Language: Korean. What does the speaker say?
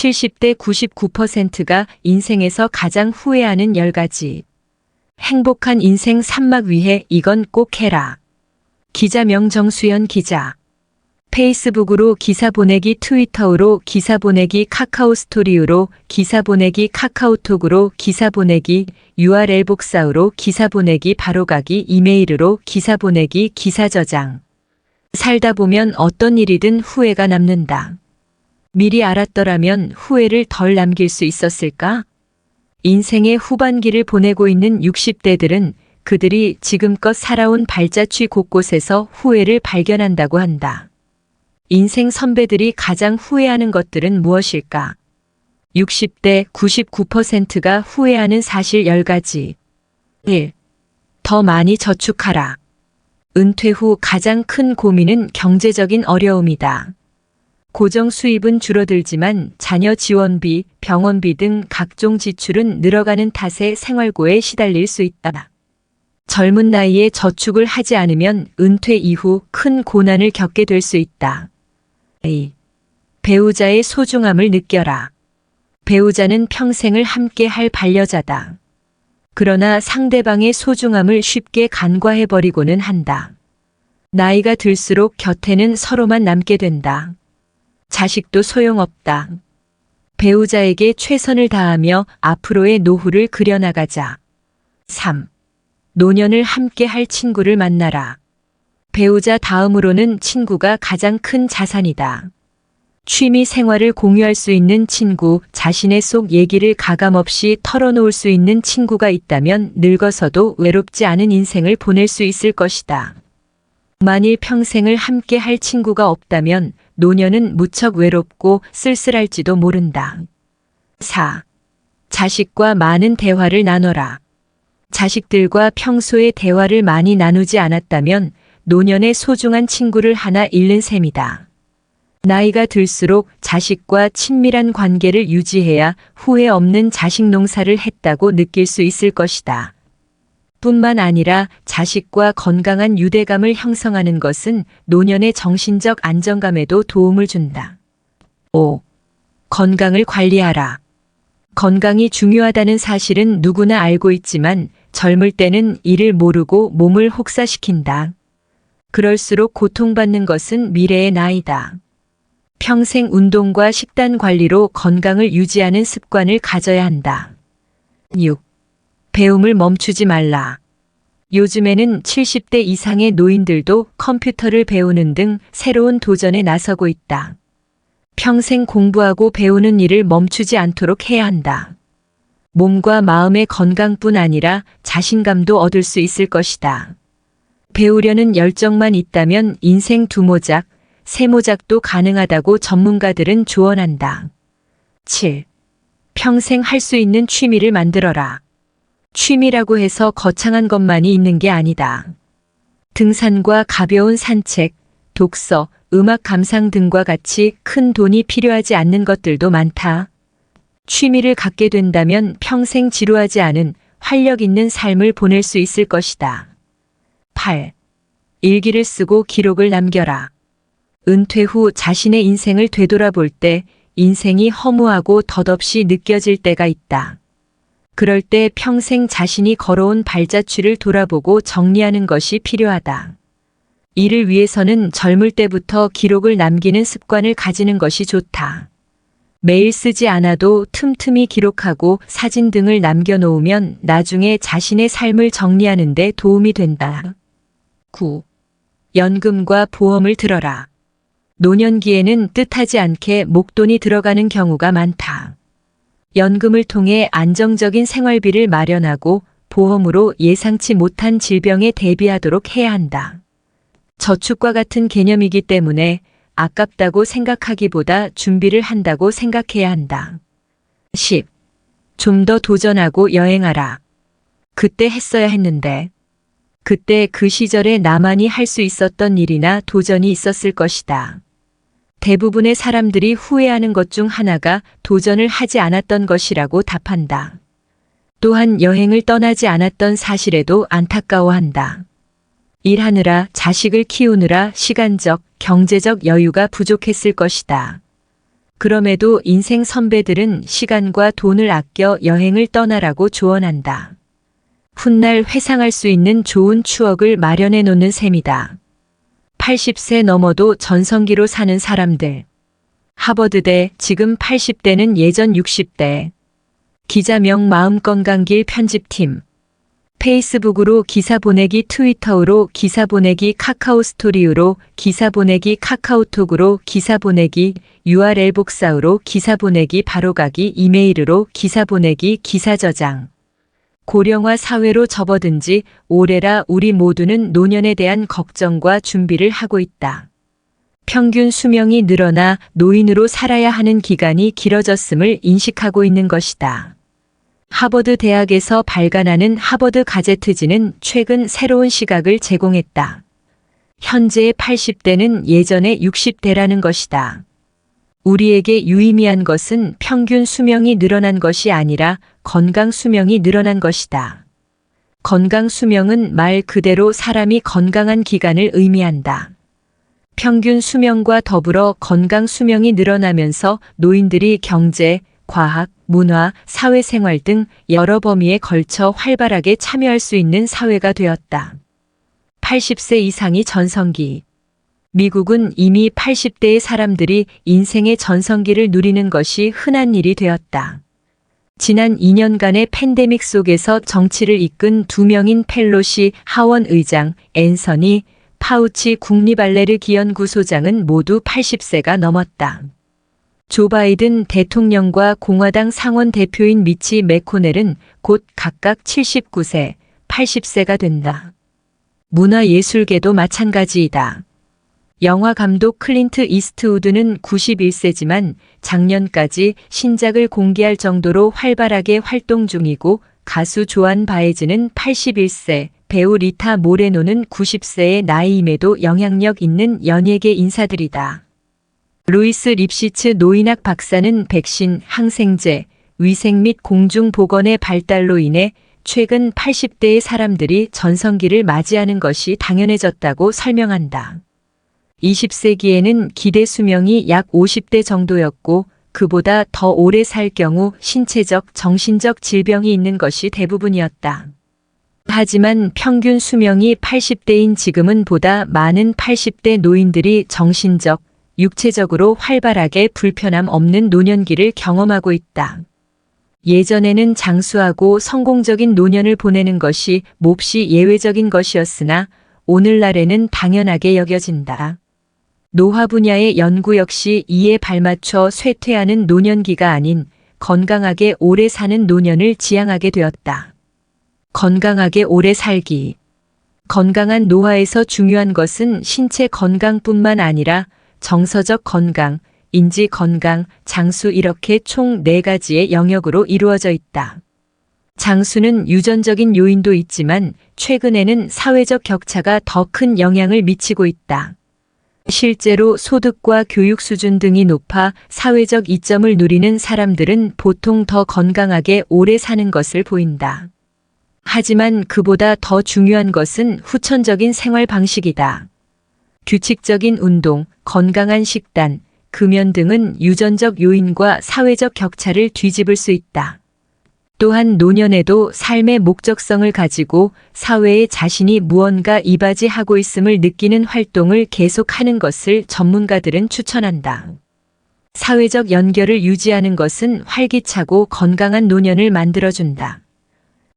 70대 99%가 인생에서 가장 후회하는 10가지. 행복한 인생 3막 위해 이건 꼭 해라. 기자 명정수연 기자. 페이스북으로 기사 보내기, 트위터로 기사 보내기, 카카오 스토리로 기사 보내기, 카카오톡으로 기사 보내기, URL 복사로 기사 보내기, 바로가기, 이메일으로 기사 보내기, 기사 저장. 살다 보면 어떤 일이든 후회가 남는다. 미리 알았더라면 후회를 덜 남길 수 있었을까? 인생의 후반기를 보내고 있는 60대들은 그들이 지금껏 살아온 발자취 곳곳에서 후회를 발견한다고 한다. 인생 선배들이 가장 후회하는 것들은 무엇일까? 60대 99%가 후회하는 사실 10가지. 1. 더 많이 저축하라. 은퇴 후 가장 큰 고민은 경제적인 어려움이다. 고정 수입은 줄어들지만 자녀 지원비, 병원비 등 각종 지출은 늘어가는 탓에 생활고에 시달릴 수 있다. 젊은 나이에 저축을 하지 않으면 은퇴 이후 큰 고난을 겪게 될 수 있다. 2. 배우자의 소중함을 느껴라. 배우자는 평생을 함께 할 반려자다. 그러나 상대방의 소중함을 쉽게 간과해버리고는 한다. 나이가 들수록 곁에는 서로만 남게 된다. 자식도 소용없다. 배우자에게 최선을 다하며 앞으로의 노후를 그려나가자. 3. 노년을 함께 할 친구를 만나라. 배우자 다음으로는 친구가 가장 큰 자산이다. 취미 생활을 공유할 수 있는 친구, 자신의 속 얘기를 가감없이 털어놓을 수 있는 친구가 있다면 늙어서도 외롭지 않은 인생을 보낼 수 있을 것이다. 만일 평생을 함께 할 친구가 없다면 노년은 무척 외롭고 쓸쓸할지도 모른다. 4. 자식과 많은 대화를 나눠라. 자식들과 평소에 대화를 많이 나누지 않았다면 노년의 소중한 친구를 하나 잃는 셈이다. 나이가 들수록 자식과 친밀한 관계를 유지해야 후회 없는 자식 농사를 했다고 느낄 수 있을 것이다. 뿐만 아니라 자식과 건강한 유대감을 형성하는 것은 노년의 정신적 안정감에도 도움을 준다. 5. 건강을 관리하라. 건강이 중요하다는 사실은 누구나 알고 있지만 젊을 때는 이를 모르고 몸을 혹사시킨다. 그럴수록 고통받는 것은 미래의 나이다. 평생 운동과 식단 관리로 건강을 유지하는 습관을 가져야 한다. 6. 배움을 멈추지 말라. 요즘에는 70대 이상의 노인들도 컴퓨터를 배우는 등 새로운 도전에 나서고 있다. 평생 공부하고 배우는 일을 멈추지 않도록 해야 한다. 몸과 마음의 건강뿐 아니라 자신감도 얻을 수 있을 것이다. 배우려는 열정만 있다면 인생 두모작, 세모작도 가능하다고 전문가들은 조언한다. 7. 평생 할 수 있는 취미를 만들어라. 취미라고 해서 거창한 것만이 있는 게 아니다. 등산과 가벼운 산책, 독서, 음악 감상 등과 같이 큰 돈이 필요하지 않는 것들도 많다. 취미를 갖게 된다면 평생 지루하지 않은 활력 있는 삶을 보낼 수 있을 것이다. 8. 일기를 쓰고 기록을 남겨라. 은퇴 후 자신의 인생을 되돌아볼 때 인생이 허무하고 덧없이 느껴질 때가 있다. 그럴 때 평생 자신이 걸어온 발자취를 돌아보고 정리하는 것이 필요하다. 이를 위해서는 젊을 때부터 기록을 남기는 습관을 가지는 것이 좋다. 매일 쓰지 않아도 틈틈이 기록하고 사진 등을 남겨놓으면 나중에 자신의 삶을 정리하는 데 도움이 된다. 9. 연금과 보험을 들어라. 노년기에는 뜻하지 않게 목돈이 들어가는 경우가 많다. 연금을 통해 안정적인 생활비를 마련하고 보험으로 예상치 못한 질병에 대비하도록 해야 한다. 저축과 같은 개념이기 때문에 아깝다고 생각하기보다 준비를 한다고 생각해야 한다. 10. 좀 더 도전하고 여행하라. 그때 했어야 했는데. 그때 그 시절에 나만이 할 수 있었던 일이나 도전이 있었을 것이다. 대부분의 사람들이 후회하는 것 중 하나가 도전을 하지 않았던 것이라고 답한다. 또한 여행을 떠나지 않았던 사실에도 안타까워한다. 일하느라 자식을 키우느라 시간적, 경제적 여유가 부족했을 것이다. 그럼에도 인생 선배들은 시간과 돈을 아껴 여행을 떠나라고 조언한다. 훗날 회상할 수 있는 좋은 추억을 마련해 놓는 셈이다. 80세 넘어도 전성기로 사는 사람들. 하버드대 지금 80대는 예전 60대. 기자명 마음건강길 편집팀. 페이스북으로 기사 보내기, 트위터로 기사 보내기, 카카오 스토리로 기사 보내기, 카카오톡으로 기사 보내기, URL 복사로 기사 보내기, 바로가기, 이메일로 기사 보내기, 기사 저장. 고령화 사회로 접어든 지 오래라 우리 모두는 노년에 대한 걱정과 준비를 하고 있다. 평균 수명이 늘어나 노인으로 살아야 하는 기간이 길어졌음을 인식하고 있는 것이다. 하버드 대학에서 발간하는 하버드 가제트지는 최근 새로운 시각을 제공했다. 현재의 80대는 예전의 60대라는 것이다. 우리에게 유의미한 것은 평균 수명이 늘어난 것이 아니라 건강 수명이 늘어난 것이다. 건강 수명은 말 그대로 사람이 건강한 기간을 의미한다. 평균 수명과 더불어 건강 수명이 늘어나면서 노인들이 경제, 과학, 문화, 사회생활 등 여러 범위에 걸쳐 활발하게 참여할 수 있는 사회가 되었다. 80세 이상이 전성기. 미국은 이미 80대의 사람들이 인생의 전성기를 누리는 것이 흔한 일이 되었다. 지난 2년간의 팬데믹 속에서 정치를 이끈 2명인 펠로시 하원 의장, 앤서니 파우치 국립알레르기연구소장은 모두 80세가 넘었다. 조 바이든 대통령과 공화당 상원 대표인 미치 매코넬은 곧 각각 79세, 80세가 된다. 문화예술계도 마찬가지이다. 영화 감독 클린트 이스트우드는 91세지만 작년까지 신작을 공개할 정도로 활발하게 활동 중이고 가수 조안 바에즈는 81세, 배우 리타 모레노는 90세의 나이임에도 영향력 있는 연예계 인사들이다. 루이스 립시츠 노인학 박사는 백신, 항생제, 위생 및 공중보건의 발달로 인해 최근 80대의 사람들이 전성기를 맞이하는 것이 당연해졌다고 설명한다. 20세기에는 기대 수명이 약 50대 정도였고 그보다 더 오래 살 경우 신체적, 정신적 질병이 있는 것이 대부분이었다. 하지만 평균 수명이 80대인 지금은 보다 많은 80대 노인들이 정신적, 육체적으로 활발하게 불편함 없는 노년기를 경험하고 있다. 예전에는 장수하고 성공적인 노년을 보내는 것이 몹시 예외적인 것이었으나 오늘날에는 당연하게 여겨진다. 노화 분야의 연구 역시 이에 발맞춰 쇠퇴하는 노년기가 아닌 건강하게 오래 사는 노년을 지향하게 되었다. 건강하게 오래 살기. 건강한 노화에서 중요한 것은 신체 건강뿐만 아니라 정서적 건강, 인지 건강, 장수 이렇게 총 4가지의 영역으로 이루어져 있다. 장수는 유전적인 요인도 있지만 최근에는 사회적 격차가 더 큰 영향을 미치고 있다. 실제로 소득과 교육 수준 등이 높아 사회적 이점을 누리는 사람들은 보통 더 건강하게 오래 사는 것을 보인다. 하지만 그보다 더 중요한 것은 후천적인 생활 방식이다. 규칙적인 운동, 건강한 식단, 금연 등은 유전적 요인과 사회적 격차를 뒤집을 수 있다. 또한 노년에도 삶의 목적성을 가지고 사회에 자신이 무언가 이바지하고 있음을 느끼는 활동을 계속하는 것을 전문가들은 추천한다. 사회적 연결을 유지하는 것은 활기차고 건강한 노년을 만들어준다.